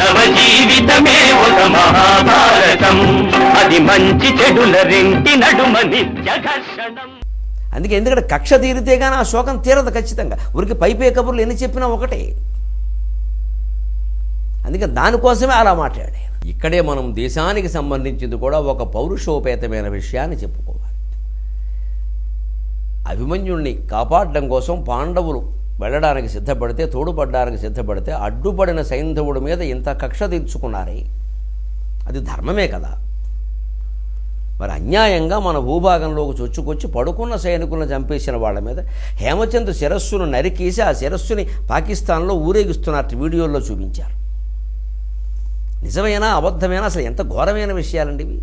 మానవ జీవితమే ఒక మహాభారతం, అది మంచి చెడుల రెంటి నడుమ నిత్య ఘర్షణం. అందుకే ఎందుకంటే కక్ష తీరితే కానీ ఆ శోకం తీరదు ఖచ్చితంగా. ఊరికి పైపే కబుర్లు ఎన్ని చెప్పినా ఒకటే. అందుకే దానికోసమే అలా మాట్లాడాను. ఇక్కడే మనం దేశానికి సంబంధించింది కూడా ఒక పౌరుషోపేతమైన విషయాన్ని చెప్పుకోవాలి. అభిమన్యుణ్ణి కాపాడడం కోసం పాండవులు వెళ్ళడానికి సిద్ధపడితే, తోడుపడడానికి సిద్ధపడితే అడ్డుపడిన సైంధవుడి మీద ఇంత కక్ష తీర్చుకున్నారే, అది ధర్మమే కదా. మరి అన్యాయంగా మన భూభాగంలోకి చొచ్చుకొచ్చి పడుకున్న సైనికులను చంపేసిన వాళ్ళ మీద హేమచంద్ర శిరస్సును నరికేసి ఆ శిరస్సుని పాకిస్తాన్లో ఊరేగిస్తున్నట్టు వీడియోల్లో చూపించారు. నిజమైనా అబద్ధమైనా అసలు ఎంత ఘోరమైన విషయాలండి ఇవి.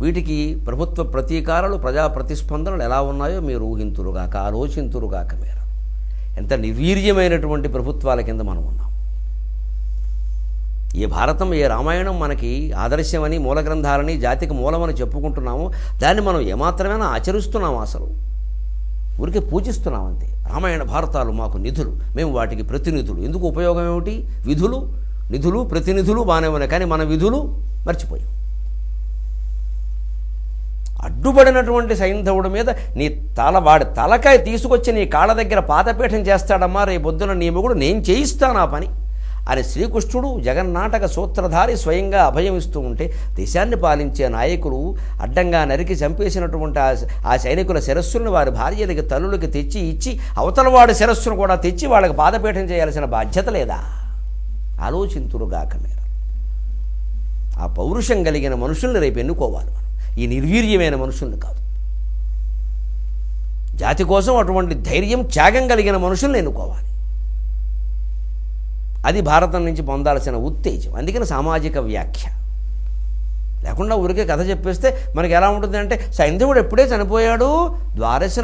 వీటికి ప్రభుత్వ ప్రతీకారాలు, ప్రజా ప్రతిస్పందనలు ఎలా ఉన్నాయో మీరు ఊహింతురుగాక, ఆలోచింతురుగాక. మీరు ఎంత నిర్వీర్యమైనటువంటి ప్రభుత్వాల కింద మనం ఉన్నాం. ఏ భారతం, ఏ రామాయణం మనకి ఆదర్శమని, మూల గ్రంథాలని, జాతికి మూలమని చెప్పుకుంటున్నామో దాన్ని మనం ఏమాత్రమైనా ఆచరిస్తున్నాము? అసలు ఊరికే పూజిస్తున్నాం అంతే. రామాయణ భారతాలు మాకు నిధులు, మేము వాటికి ప్రతినిధులు. ఎందుకు? ఉపయోగం ఏమిటి? విధులు, నిధులు, ప్రతినిధులు బాగానే ఉన్నాయి, కానీ మన విధులు మర్చిపోయాం. అడ్డుపడినటువంటి సైంధవుడి మీద నీ వాడి తలకాయ తీసుకొచ్చి నీ కాళ్ళ దగ్గర పాదపీఠం చేస్తాడమ్మా, రేపొద్దున నీ మొగుడు నేను చేయిస్తాను ఆ పని అని శ్రీకృష్ణుడు జగన్నాటక సూత్రధారి స్వయంగా అభయం ఇస్తూ ఉంటే, దేశాన్ని పాలించే నాయకులు అడ్డంగా నరికి చంపేసినటువంటి ఆ సైనికుల శిరస్సులను వారి భార్యలకి, తల్లులకి తెచ్చి ఇచ్చి అవతల వాడి శిరస్సును కూడా తెచ్చి వాళ్ళకి పాదపీఠం చేయాల్సిన బాధ్యత లేదా? ఆలోచింతురుగాక మీరు. ఆ పౌరుషం కలిగిన మనుషుల్ని రేపు ఎన్నుకోవాలి మనం, ఈ నిర్వీర్యమైన మనుషుల్ని కాదు. జాతి కోసం అటువంటి ధైర్యం, త్యాగం కలిగిన మనుషుల్ని ఎన్నుకోవాలి. అది భారతం నుంచి పొందాల్సిన ఉత్తేజం. అందుకని సామాజిక వ్యాఖ్య లేకుండా ఊరికే కథ చెప్పేస్తే మనకి ఎలా ఉంటుంది అంటే, సైంధవుడు ఎప్పుడే చనిపోయాడు, ద్వాదశి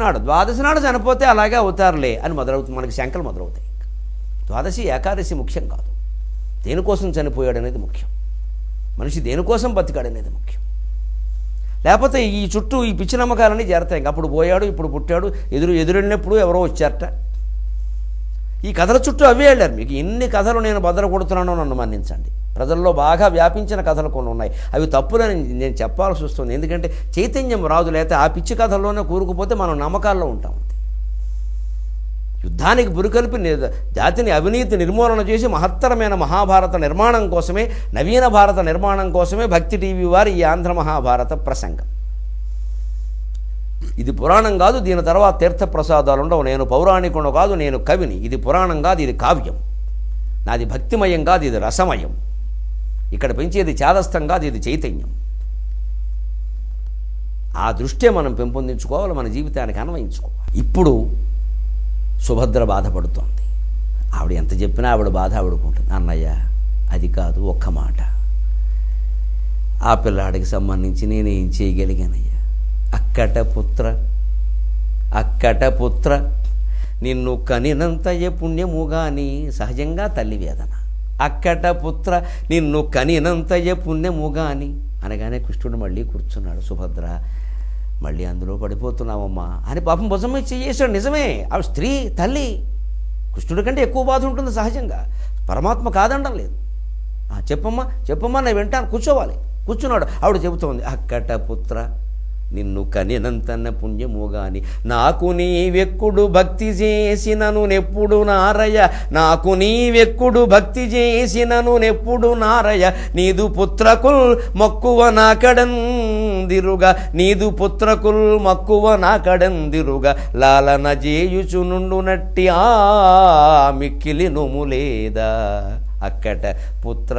నాడు చనిపోతే అలాగే అవుతారులే అని మొదలవుతుంది. మనకి శంకలు మొదలవుతాయి. ద్వాదశి, ఏకాదశి ముఖ్యం కాదు. దేనికోసం చనిపోయాడు అనేది ముఖ్యం. మనిషి దేనికోసం బతికాడనేది ముఖ్యం. లేకపోతే ఈ చుట్టూ ఈ పిచ్చి నమ్మకాలన్నీ చేరతాయి. అప్పుడు పోయాడు, ఇప్పుడు పుట్టాడు, ఎదురెళ్ళినప్పుడు ఎవరో వచ్చారట. ఈ కథల చుట్టూ అవే వెళ్ళారు. మీకు ఎన్ని కథలు నేను బద్దలు కొడుతున్నానో నన్ను మన్నించండి. ప్రజల్లో బాగా వ్యాపించిన కథలు కొన్ని ఉన్నాయి. అవి తప్పులని నేను చెప్పాల్సి వస్తుంది. ఎందుకంటే చైతన్యం రాదు. లేకపోతే ఆ పిచ్చి కథల్లోనే కూరుకుపోతే మనం నమ్మకాల్లో ఉంటాం. యుద్ధానికి పురికొల్పి జాతిని అవినీతి నిర్మూలన చేసి మహత్తరమైన మహాభారత నిర్మాణం కోసమే, నవీన భారత నిర్మాణం కోసమే భక్తి టీవీ వారి ఈ ఆంధ్ర మహాభారత ప్రసంగం. ఇది పురాణం కాదు, దీని తర్వాత తీర్థప్రసాదాలు ఉండవు. నేను పౌరాణికుడు కాదు, నేను కవిని. ఇది పురాణం కాదు, ఇది కావ్యం. నాది భక్తిమయం కాదు, ఇది రసమయం. ఇక్కడ పెంచేది చాదస్తం కాదు, ఇది చైతన్యం. ఆ దృష్టే మనం పెంపొందించుకోవాలి, మన జీవితానికి అన్వయించుకోవాలి. ఇప్పుడు సుభద్ర బాధపడుతోంది. ఆవిడ ఎంత చెప్పినా ఆవిడ బాధ ఆవిడకుంటుంది. అన్నయ్య అది కాదు, ఒక్క మాట. ఆ పిల్లాడికి సంబంధించి నేనేం చేయగలిగానయ్యా? అక్కట పుత్ర నిన్ను కనినంతయ పుణ్యము గాని. సహజంగా తల్లి వేదన. అక్కట పుత్ర నిన్ను కనినంతయ పుణ్యము గాని అనగానే కృష్ణుడు మళ్ళీ కూర్చున్నాడు. సుభద్ర మళ్ళీ అందులో పడిపోతున్నావమ్మా అని పాపం భుజం చేసాడు. నిజమే, ఆవిడ స్త్రీ, తల్లి. కృష్ణుడి కంటే ఎక్కువ బాధ ఉంటుంది సహజంగా. పరమాత్మ కాదనడం లేదు. చెప్పమ్మా నేను వింటాను, కూర్చోవాలి. కూర్చున్నాడు. ఆవిడ చెబుతోంది, అక్కట పుత్ర నిన్ను కనినంతన పుణ్యము గాని. నాకు నీవెక్కుడు భక్తి చేసినను నెప్పుడు నారయ. నాకు నీవెక్కుడు భక్తి చేసినను నెప్పుడు నారయ. నీదు పుత్రకుల్ మక్కువ నాకడందిరుగా. నీదు పుత్రకుల్ మక్కువ నాకడందిరుగా. లాలన చేయుచు నుండు నట్టి ఆ మిక్కిలి నొములేదా. అక్కట పుత్ర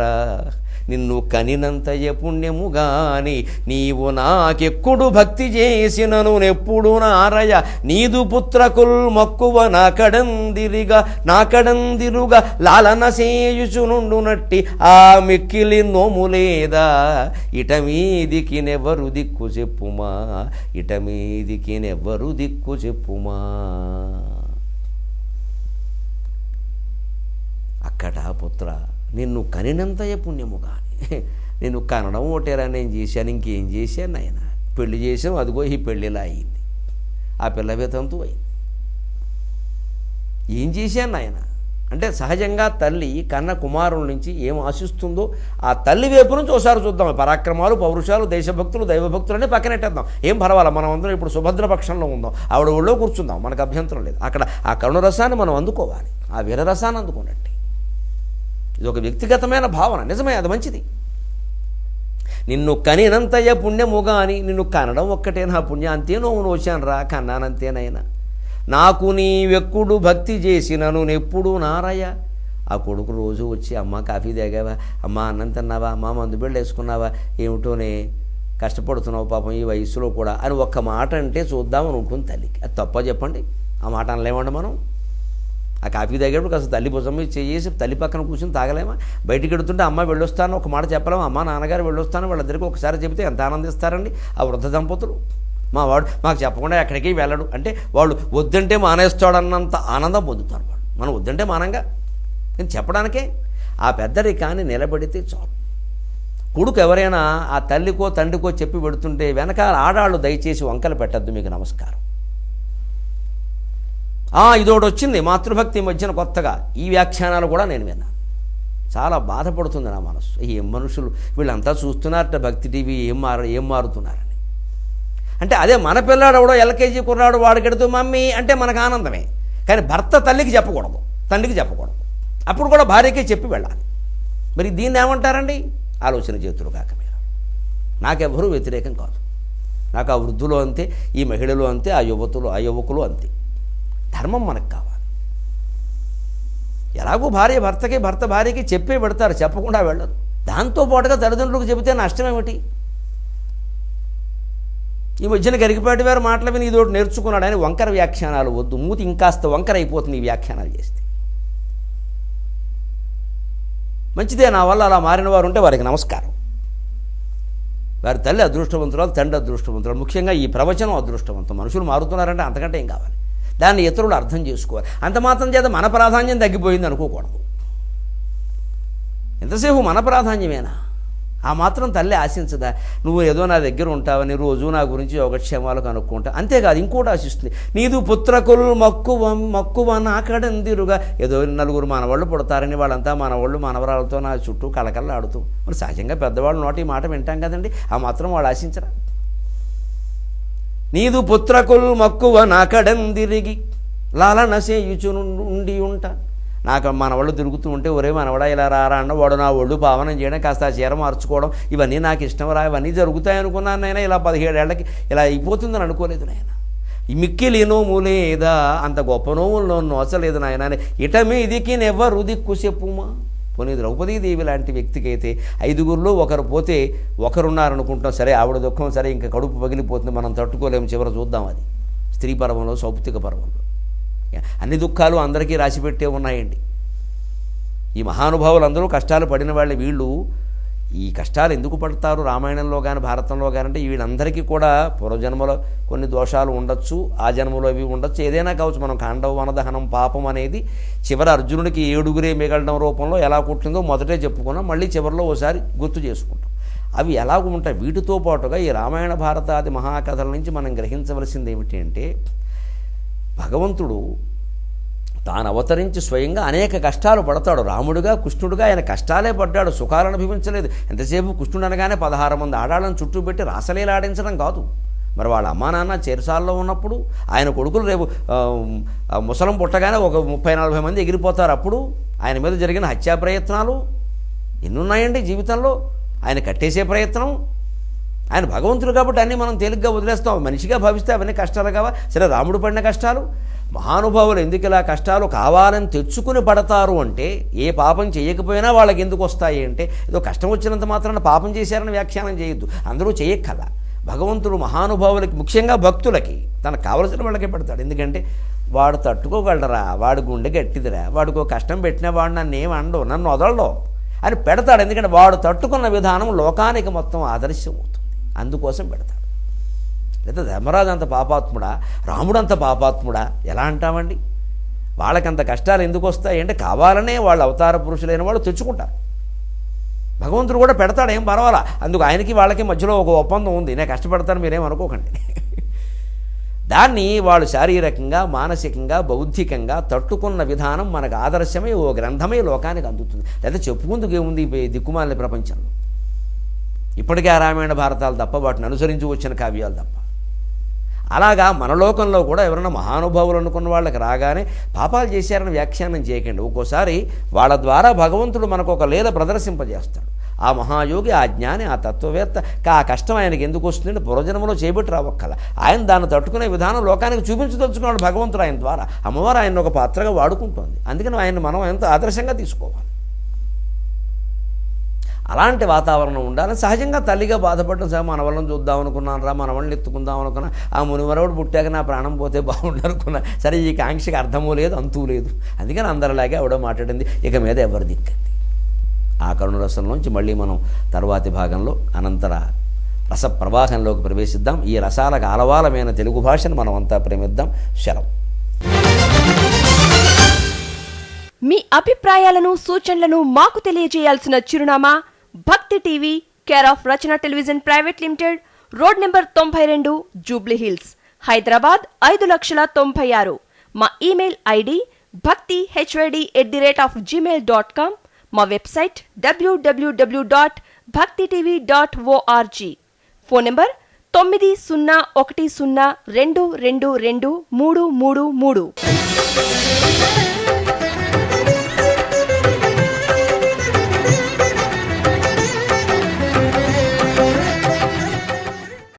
నిన్ను కనినంతయ పుణ్యము గాని. నీవు నాకెక్కుడు భక్తి చేసినను నెప్పుడు నారయ. నీదు పుత్రకుల్ మక్కువ నాకడందిరుగా. లాలన సేయుచు నుండు నట్టి ఆ మిక్కిలి నోములేదా. ఇటమీదికి నెవ్వరు దిక్కు చెప్పుమా. ఇటమీదికి నెవ్వరు దిక్కు చెప్పుమా. అక్కట పుత్ర నిన్ను కనినంతయ పుణ్యము కానీ. నేను కనడం ఒకటేరా, నేను చేశాను, ఇంకేం చేశాను ఆయన. పెళ్లి చేసాం, అదిగో ఈ పెళ్ళిలా అయింది. ఆ పిల్ల వితంతు అయింది. ఏం చేశాను ఆయన? అంటే సహజంగా తల్లి కన్న కుమారుల నుంచి ఏం ఆశిస్తుందో ఆ తల్లి వైపు నుంచి ఒకసారి చూద్దాం. పరాక్రమాలు, పౌరుషాలు, దేశభక్తులు, దైవభక్తులు అన్నీ పక్కనెట్టేద్దాం. ఏం పర్వాలా, మనం అందరం ఇప్పుడు సుభద్ర పక్షంలో ఉందాం, ఆవిడ ఒళ్ళో కూర్చుందాం, మనకు అభ్యంతరం లేదు. అక్కడ ఆ కరుణరసాన్ని మనం అందుకోవాలి, ఆ వీరరసాన్ని అందుకోనట్టు. ఇది ఒక వ్యక్తిగతమైన భావన, నిజమే, అది మంచిది. నిన్ను కనినంతయ పుణ్యముగా అని, నిన్ను కనడం ఒక్కటే నా పుణ్యం, అంతే నువ్వు నోచాను రా, కన్నానంతేనైనా. నాకు నీవెక్కుడు భక్తి చేసినను నెప్పుడు నారయ్య. ఆ కొడుకు రోజు వచ్చి అమ్మ కాఫీ తాగావా, అమ్మ అన్నం తిన్నావా, అమ్మ మందు బిళ్ళ వేసుకున్నావా, ఏమిటోనే కష్టపడుతున్నావు పాపం ఈ వయసులో కూడా అని ఒక్క మాట అంటే చూద్దామని ఉంటుంది తల్లికి. అది తప్ప చెప్పండి, ఆ మాట అనలేమండి మనం. ఆ కాఫీ తాగేప్పుడు కాస్త తల్లి భుజం మీద చేసి తల్లి పక్కన కూర్చొని తాగలేమా? బయటికి వెడుతుంటే అమ్మ వెళ్ళొస్తాను ఒక మాట చెప్పలేమా? అమ్మ నాన్నగారు వెళ్ళొస్తాను వాళ్ళిద్దరికీ ఒకసారి చెబితే ఎంత ఆనందిస్తారండి ఆ వృద్ధ దంపతులు. మా వాడు మాకు చెప్పకుండా ఎక్కడికి వెళ్ళడు అంటే వాళ్ళు వద్దంటే మానేస్తాడన్నంత ఆనందం పొందుతారు వాళ్ళు. మనం వద్దంటే మానంగా నేను చెప్పడానికే ఆ పెద్దరికాన్ని నిలబడితే చాలు. కొడుకు ఎవరైనా ఆ తల్లికో తండ్రికో చెప్పి పెడుతుంటే వెనకాల ఆడాళ్ళు దయచేసి వంకలు పెట్టద్దు, మీకు నమస్కారం. ఇదోటి వచ్చింది మాతృభక్తి మధ్యన కొత్తగా, ఈ వ్యాఖ్యానాలు కూడా నేను విన్నాను. చాలా బాధపడుతుంది నా మనసు. ఏం మనుషులు వీళ్ళంతా చూస్తున్నారట భక్తి టీవీ, ఏం మారుతున్నారని. అంటే అదే మన పిల్లాడు ఎవడో ఎల్కేజీ కుర్రాడు వాడికెడుతూ మమ్మీ అంటే మనకు ఆనందమే, కానీ భర్త తల్లికి చెప్పకూడదు, తండ్రికి చెప్పకూడదు. అప్పుడు కూడా భార్యకే చెప్పి వెళ్ళాలి. మరి దీన్ని ఏమంటారండి? ఆలోచన చేతులు కాక మీరు. నాకెవరూ వ్యతిరేకం కాదు. నాకు ఆ వృద్ధులు అంతే, ఈ మహిళలు అంతే, ఆ యువకులు అంతే. ధర్మం మనకు కావాలి. ఎలాగో భార్య భర్తకి, భర్త భార్యకి చెప్పే పెడతారు, చెప్పకుండా వెళ్ళరు. దాంతోపాటుగా తల్లిదండ్రులకు చెబితే నష్టం ఏమిటి? ఈ మధ్యన గరికపాటి వారు మాటలు విని ఇదోటి నేర్చుకున్నాడు అని వంకర వ్యాఖ్యానాలు వద్దు. మూతి ఇంకాస్త వంకర అయిపోతుంది ఈ వ్యాఖ్యానాలు చేస్తే. మంచిదే, నా వల్ల అలా మారిన వారు ఉంటే వారికి నమస్కారం. వారి తల్లి అదృష్టవంతురాలు, తండ్రి అదృష్టవంతురాలు. ముఖ్యంగా ఈ ప్రవచనం అదృష్టవంతం. మనుషులు మారుతున్నారంటే అంతకంటే ఏం కావాలి? దాన్ని ఇతరులు అర్థం చేసుకోవాలి. అంత మాత్రం చేత మన ప్రాధాన్యం తగ్గిపోయింది అనుకోకూడదు. ఎంతసేపు మన ప్రాధాన్యమేనా? ఆ మాత్రం తల్లి ఆశించదా? నువ్వు ఏదో నా దగ్గర ఉంటావని రోజు నా గురించి యోగక్షేమాలు కనుక్కుంటా, అంతేకాదు ఇంకోటి ఆశిస్తుంది. నీదు పుత్రకులు మక్కువ నాకడందిరుగా. ఏదో నలుగురు మనవాళ్ళు పుడతారని వాళ్ళంతా మనవాళ్ళు మనవరాలతో నా చుట్టూ కళకళలాడుతూ. మరి సహజంగా పెద్దవాళ్ళు నోటి ఈ మాట వింటాం కదండి, ఆ మాత్రం వాళ్ళు ఆశించరా? నీదు పుత్రకులు మక్కువ నాకడందిరిగి లాలన చేయుచునుండి ఉంటా. నాకు మనవాళ్ళు తిరుగుతూ ఉంటే ఒరే మనవడా ఇలా రారా అన్న వాడు నా ఒళ్ళు పావనం చేయడం, కాస్త ఆ చీర మార్చుకోవడం, ఇవన్నీ నాకు ఇష్టం రా, ఇవన్నీ జరుగుతాయి అనుకున్నాను నాయన. ఇలా 17 ఏళ్లకి ఇలా అయిపోతుందని అనుకోలేదు నాయన. ఈ మిక్కిలి నోము లేదా, అంత గొప్ప నోములు నోచలేదు నాయన. ఇట మీదికి నెవ్వరు దిక్కు చెప్పుమా. పోనీ ద్రౌపదీదేవి లాంటి వ్యక్తికి అయితే 5గురిలో ఒకరు పోతే ఒకరున్నారనుకుంటాం, సరే ఆవిడ దుఃఖం సరే, ఇంకా కడుపు పగిలిపోతుంది, మనం తట్టుకోలేము, చివర చూద్దాం. అది స్త్రీ పర్వంలో, సౌప్తిక పర్వంలో అన్ని దుఃఖాలు అందరికీ రాసిపెట్టే ఉన్నాయండి. ఈ మహానుభావులు అందరూ కష్టాలు పడిన వాళ్ళే. వీళ్ళు ఈ కష్టాలు ఎందుకు పడతారు రామాయణంలో కానీ భారతంలో కానీ అంటే వీళ్ళందరికీ కూడా పూర్వజన్మలో కొన్ని దోషాలు ఉండొచ్చు, ఆ జన్మలో అవి ఉండొచ్చు, ఏదైనా కావచ్చు. మనం కాండవ వనదహనం పాపం అనేది చివరి అర్జునుడికి 7గురే మిగలడం రూపంలో ఎలా కుట్టిందో మొదటే చెప్పుకున్నాం, మళ్ళీ చివరిలో ఓసారి గుర్తు చేసుకుంటాం. అవి ఎలాగూ ఉంటాయి. వీటితో పాటుగా ఈ రామాయణ భారతాది మహాకథల నుంచి మనం గ్రహించవలసింది ఏమిటి అంటే, భగవంతుడు తాను అవతరించి స్వయంగా అనేక కష్టాలు పడతాడు. రాముడుగా కృష్ణుడుగా ఆయన కష్టాలే పడ్డాడు, సుఖాలను అనుభవించలేదు. ఎంతసేపు కృష్ణుడు అనగానే 16 మంది ఆడాళ్ళను చుట్టూ పెట్టి రాసలీలాడించడం కాదు. మరి వాళ్ళ అమ్మా నాన్న చెరసాల్లో ఉన్నప్పుడు ఆయన కొడుకులు రేపు ముసలం పుట్టగానే ఒక 30-40 మంది ఎగిరిపోతారు. అప్పుడు ఆయన మీద జరిగిన హత్యా ప్రయత్నాలు ఎన్నున్నాయండి జీవితంలో. ఆయన కట్టేసే ప్రయత్నం. ఆయన భగవంతుడు కాబట్టి అన్నీ మనం తేలిగ్గా వదిలేస్తాం. మనిషిగా భావిస్తే అవన్నీ కష్టాలు కావా? సరే, రాముడు పడిన కష్టాలు. మహానుభావులు ఎందుకు ఇలా కష్టాలు కావాలని తెచ్చుకుని పడతారు అంటే, ఏ పాపం చేయకపోయినా వాళ్ళకి ఎందుకు వస్తాయి అంటే, ఏదో కష్టం వచ్చినంత మాత్రాన పాపం చేశారని వ్యాఖ్యానం చేయొద్దు. అందరూ చేయక్కల. భగవంతుడు మహానుభావులకి, ముఖ్యంగా భక్తులకి తనకు కావలసిన వాళ్ళకే పెడతాడు. ఎందుకంటే వాడు తట్టుకోగలరా, వాడు గుండె గట్టిదిరా, వాడికి ఒక కష్టం పెట్టిన వాడు నన్ను ఏమండో, నన్ను వదలడో అని పెడతాడు. ఎందుకంటే వాడు తట్టుకున్న విధానం లోకానికి మొత్తం ఆదర్శం అవుతుంది, అందుకోసం పెడతాడు. లేదా ధర్మరాజు అంత పాపాత్ముడా, రాముడు అంత పాపాత్ముడా ఎలా అంటామండి? వాళ్ళకంత కష్టాలు ఎందుకు వస్తాయి అంటే, కావాలనే వాళ్ళు అవతార పురుషులైన వాళ్ళు తెచ్చుకుంటారు. భగవంతుడు కూడా పెడతాడు, ఏం పర్వాలా. అందుకు ఆయనకి వాళ్ళకి మధ్యలో ఒక ఒప్పందం ఉంది, నేను కష్టపడతాను మీరేం అనుకోకండి. దాన్ని వాళ్ళు శారీరకంగా, మానసికంగా, బౌద్ధికంగా తట్టుకున్న విధానం మనకు ఆదర్శమై ఓ గ్రంథమై లోకానికి అందుతుంది. లేదా చెప్పుకుందుకు ఏముంది ఈ దిక్కుమాలిన ప్రపంచంలో? ఇప్పటికే రామాయణ భారతాలు తప్ప, వాటిని అనుసరించి వచ్చిన కావ్యాలు తప్ప. అలాగా మన లోకంలో కూడా ఎవరైనా మహానుభావులు అనుకున్న వాళ్ళకి రాగానే పాపాలు చేశారని వ్యాఖ్యానం చేయకండి. ఒక్కోసారి వాళ్ళ ద్వారా భగవంతుడు మనకు ఒక లీల ప్రదర్శింపజేస్తాడు. ఆ మహాయోగి, ఆ జ్ఞాని, ఆ తత్వవేత్త ఆ కష్టం ఆయనకి ఎందుకు వస్తుందంటే పూర్వజన్మలో చేయబట్టి రావక్కల. ఆయన దాన్ని తట్టుకునే విధానం లోకానికి చూపించదలుచుకున్నాడు భగవంతుడు ఆయన ద్వారా. అమ్మవారు ఆయన ఒక పాత్రగా వాడుకుంటోంది. అందుకని ఆయన మనం ఎంత ఆదర్శంగా తీసుకోవాలి. అలాంటి వాతావరణం ఉండాలి. సహజంగా తల్లిగా బాధపడడం సరే, మన వాళ్ళని చూద్దాం అనుకున్నాను రా, మన వాళ్ళని ఎత్తుకుందాం అనుకున్నా, ఆ మునివరవుడు పుట్టాక నా ప్రాణం పోతే బాగుండు అనుకున్నా. సరే, ఈ కాంక్షకి అర్థమూ లేదు, అంతూ లేదు. అందుకని అందరిలాగే ఆవిడ మాట్లాడింది. ఇక మీద ఎవరి దిక్కంది. ఆ కరుణరసంలోంచి మళ్ళీ మనం తర్వాతి భాగంలో అనంతర రస ప్రవాహంలోకి ప్రవేశిద్దాం. ఈ రసాలకు ఆలవాలమైన తెలుగు భాషను మనం అంతా ప్రేమిద్దాం. శరం. మీ అభిప్రాయాలను, సూచనలను మాకు తెలియజేయాల్సిన చిరునామా భక్తి TV, care of Rachana television private limited, road number 92, Jubilee hills, Hyderabad 5,96,000. మా ఇమెయిల్ ఐడి bhaktihyd@gmail.com. మా వెబ్సైట్ www.bhaktitv.org. Phone number 9010222333.